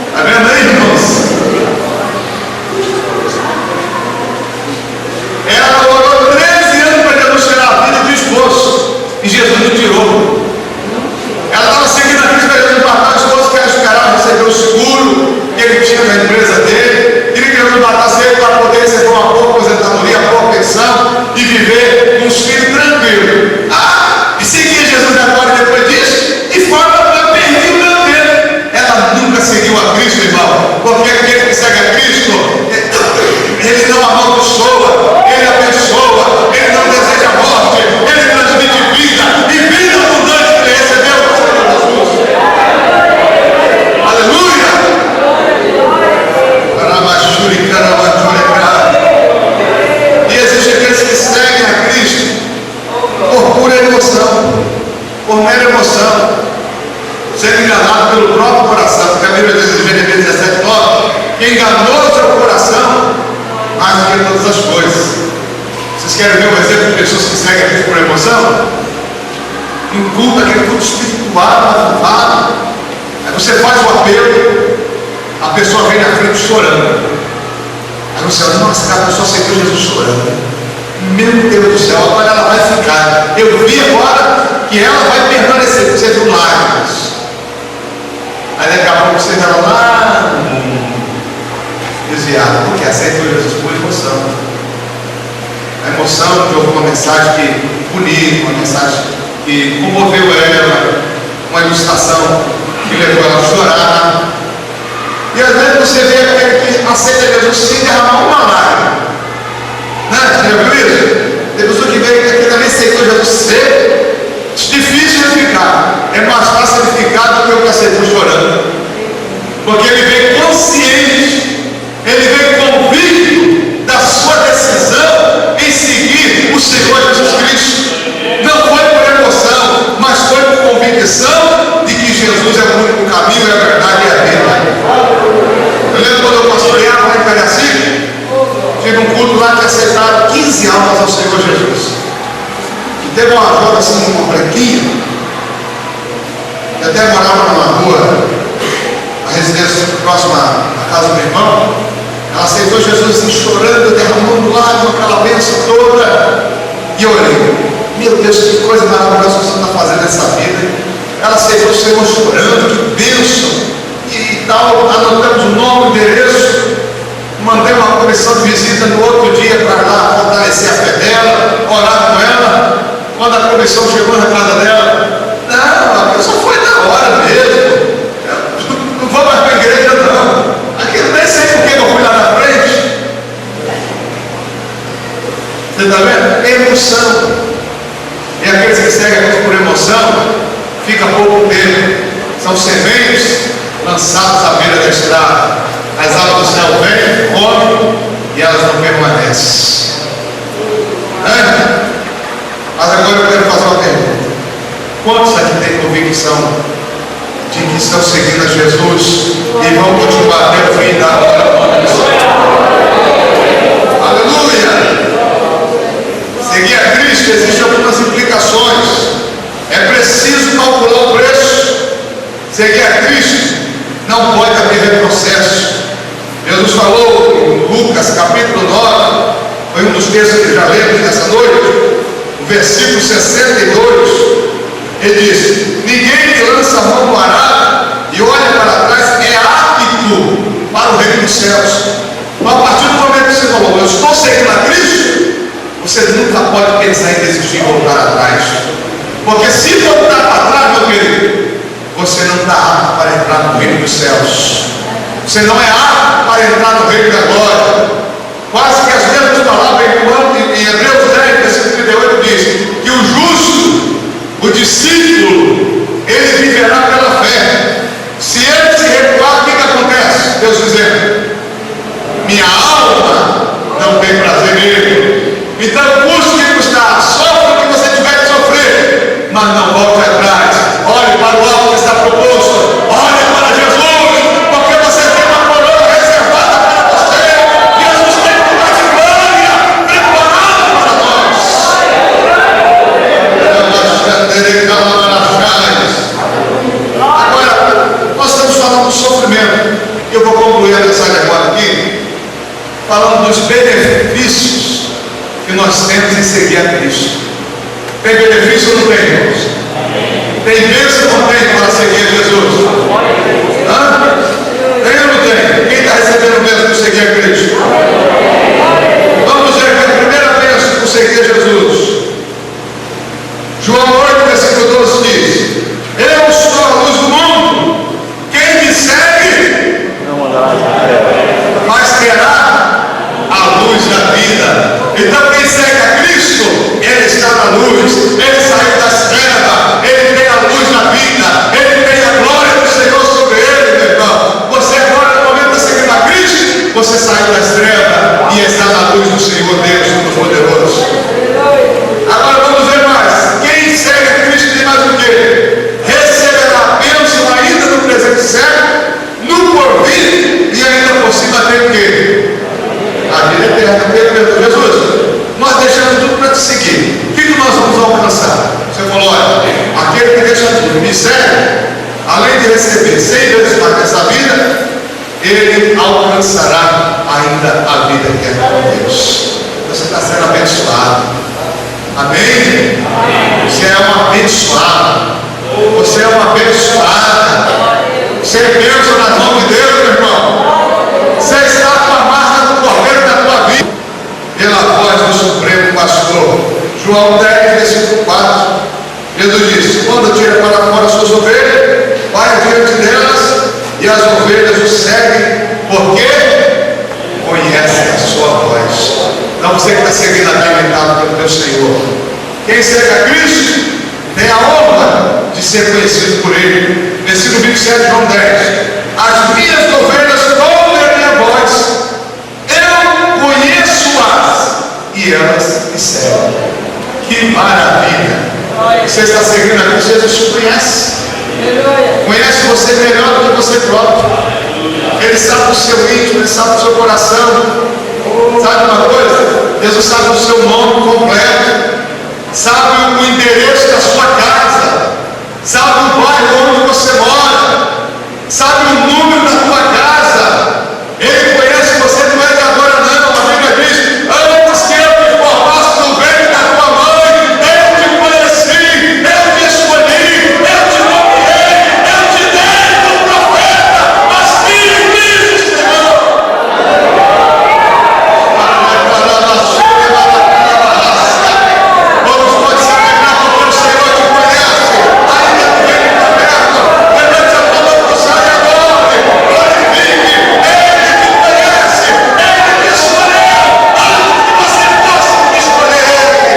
Está vendo aí, irmãos? pelo próprio coração, porque a Bíblia diz em Jeremias 17:9, que enganou o seu coração mais do que todas as coisas. Vocês querem ver um exemplo de pessoas que seguem aqui por emoção? Um culto, aquele culto espiritual, avivado. Aí você faz o apelo, a pessoa vem na frente chorando. Aí você olha, nossa, a pessoa aceitou Jesus chorando. Meu Deus do céu, agora ela vai ficar. Eu vi agora que ela vai permanecer. Você viu lágrimas. Aí daqui a pouco você vai lá desviado, porque aceitou Jesus por emoção. A emoção de ouvir uma mensagem que bonita, uma mensagem que comoveu ela, uma ilustração que levou ela a chorar. E às vezes você vê aquele que aceita Jesus sem derramar uma lágrima. Né? Você já viu isso? Tem pessoa que veio que também aceitou Jesus cedo. Difícil de ficar. É mais fácil de ficar do que o que aceitou chorando. Porque ele veio consciente, ele veio convicto da sua decisão em seguir o Senhor Jesus Cristo. Não foi por emoção, mas foi por convicção de que Jesus é o único caminho, é a verdade e a vida. Eu lembro quando eu pastoreava lá em Cariacica, tive um culto lá que aceitaram 15 almas ao Senhor Jesus. E teve uma jovem assim, uma branquinha, que até morava numa rua, a residência próxima à casa do meu irmão. Ela aceitou Jesus assim, chorando, derramando lágrimas, aquela bênção toda. E eu olhei, meu Deus, que coisa maravilhosa que você está fazendo nessa vida. Ela aceitou o Senhor chorando, que bênção. E tal, anotamos o nome, o endereço. Mandei uma comissão de visita no outro dia para lá fortalecer a fé dela, orar com ela. Quando a comissão chegou na casa dela, não, a pessoa foi na hora mesmo. Não vou mais para a igreja, não. Aquilo nem sei por que eu fui lá na frente. Você está vendo? É emoção. E aqueles que seguem a Deus por emoção, fica pouco tempo. São sementes lançadas à beira da estrada. As aves do céu vêm, comem e elas não permanecem. Mas agora eu quero fazer uma pergunta. Quantos aqui têm convicção de que estão seguindo a Jesus e vão continuar até o fim da hora? Aleluia! Seguir a Cristo existem algumas implicações. É preciso calcular o preço. Seguir a Cristo não pode haver retrocesso. Jesus falou em Lucas capítulo 9, foi um dos textos que já lemos nessa noite, o versículo 62, ele diz: ninguém que lança a mão no arado e olha para trás é apto para o reino dos céus. Então, a partir do momento que você falou, eu estou seguindo a Cristo, você nunca pode pensar em desistir e voltar atrás. Porque se voltar para trás, meu querido, você não está apto para entrar no reino dos céus. Você não é apto para entrar no reino da glória. Quase que as mesmas palavras em Hebreus 10, versículo 38 diz que o justo, o discípulo, ele viverá pela fé. Se ele se recuar, o que acontece? Deus dizendo: minha alma não tem prazer nele. Então custe o que custar, sofra o que você tiver que sofrer, mas não volte atrás. Olhe para o alto que está proposto. Olhe para Jesus, porque você tem uma coroa reservada para você. Jesus tem um lugar de glória preparado para nós. Agora, nós estamos falando do sofrimento. Eu vou concluir a mensagem agora aqui, falando dos benefícios que nós temos em seguir a Cristo. Tem benefício ou não tem, irmãos? Tem bênção ou não tem para seguir Jesus? Tem ou não tem? Quem está recebendo bênção por seguir a Cristo? Vamos ver que a primeira bênção por seguir Jesus. João 8, versículo 12 diz: eu sou a luz do mundo. Quem me segue mas terá a luz da vida. Então quem segue a Cristo, ele está na luz, ele saiu das trevas, ele tem a luz da vida, ele tem a glória. ele receber 100 vezes mais nessa vida, ele alcançará ainda a vida eterna com Deus. Você está sendo abençoado. Amém? Você é uma abençoada. Você é uma abençoada. Você é bênção nas mãos de Deus, meu irmão. Você está com a marca do Cordeiro da tua vida. Pela voz do Supremo Pastor. João 10, versículo 4. Jesus disse: quando tira para fora suas ovelhas, vai diante delas, e as ovelhas o seguem, porque conhecem a sua voz. Então você que está seguindo aqui, alimentado pelo teu Senhor, quem segue a Cristo tem a honra de ser conhecido por Ele. Versículo 27, João 10: as minhas ovelhas ouvem a minha voz, eu conheço-as e elas me seguem. Que maravilha! Você está seguindo a Cristo, Jesus te conhece. Conhece você melhor do que você próprio. Ele sabe do seu íntimo, ele sabe do seu coração. Sabe uma coisa? Jesus sabe o seu nome completo, sabe o endereço da sua casa, sabe o bairro onde você mora, sabe o número da tua casa. Ele conhece você, não é de agora não. A Bíblia diz: antes que eu te formasse no ventre da tua mãe, eu te conheci, eu te escolhi, eu te nomeei, eu te dei como profeta, mas filho em Cristo, Senhor. Vamos pode se alegrar porque o Senhor te conhece, ainda que venha está aberto. Levante a mão para o céu e adore, glorifique. Ele te conhece, ele te escolheu, antes que você fosse escolher ele.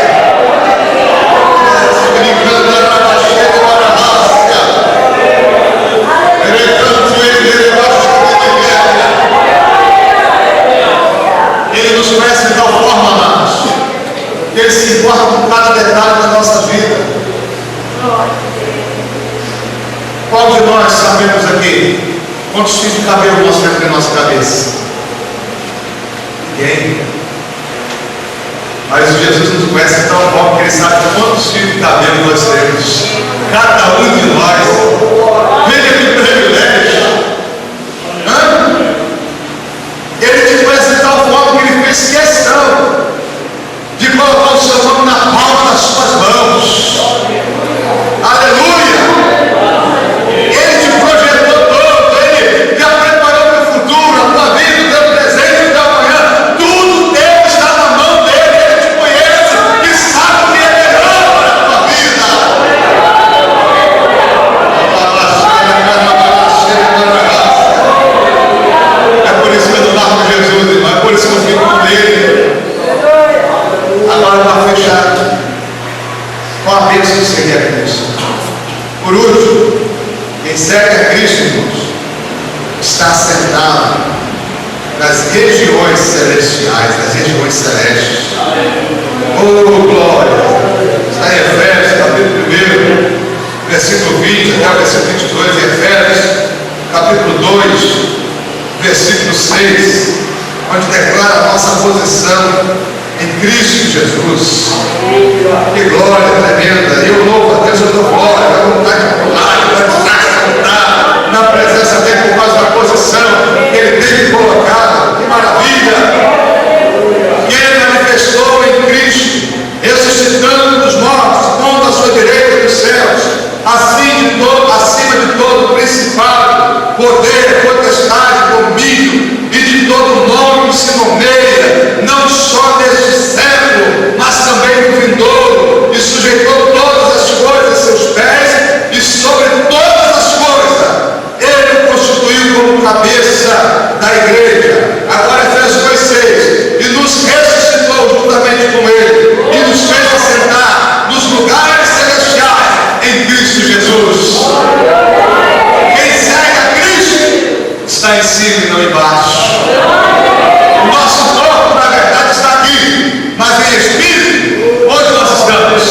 Brincando na rabaxeira e na rasca, recanto ele debaixo de guerra. Ele nos conhece de tal forma, amados, que Ele se importa com cada detalhe da nossa vida. Qual de nós sabemos aqui quantos fios de cabelo nós temos na nossa cabeça? Ninguém. Mas Jesus nos conhece de tal forma que Ele sabe quantos fios de cabelo nós temos. Cada um de nós. Veja que privilégio. Ele te conhece de tal forma que Ele fez questão de colocar o seu nome na palma das suas mãos. Aleluia! Ele te projetou todo, Ele já preparou para o futuro, a tua vida, o teu presente e o teu amanhã. Tudo teu está na mão dele. Ele te conhece e sabe o que é melhor para a tua vida. É por isso que eu não largo Jesus, irmão. É por isso que eu fico com Ele. Agora, para fechar, qual a bênção de seguir a Cristo? Por último, quem segue a Cristo, irmãos, está sentado nas regiões celestiais, nas regiões celestes. Oh, glória! Está em Efésios, capítulo 1, versículo 20 até o versículo 22, em Efésios, capítulo 2, versículo 6, onde declara a nossa posição em Cristo Jesus. Que glória tremenda! Eu louvo a Deus, eu dou glória, a vontade de pular, a vontade de cantar na presença dele por causa da posição que ele tem colocado. Que maravilha! Que ele manifestou em Cristo, ressuscitando dos mortos, pondo à sua direita dos céus, acima de todo principado, poder, potestade, domínio e de todo nome que se nomeia, não só neste século, mas também no vindouro, e sujeitou todas as coisas a seus pés, e sobre todas as coisas ele constituiu como cabeça da igreja. Agora Efésios 2:6, e nos ressuscitou juntamente com ele, e nos fez assentar nos lugares celestiais em Cristo Jesus. Quem segue a Cristo está em cima e não embaixo. O nosso corpo, na verdade, está aqui, mas em espírito, onde nós estamos?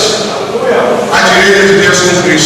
À direita de Deus com Cristo.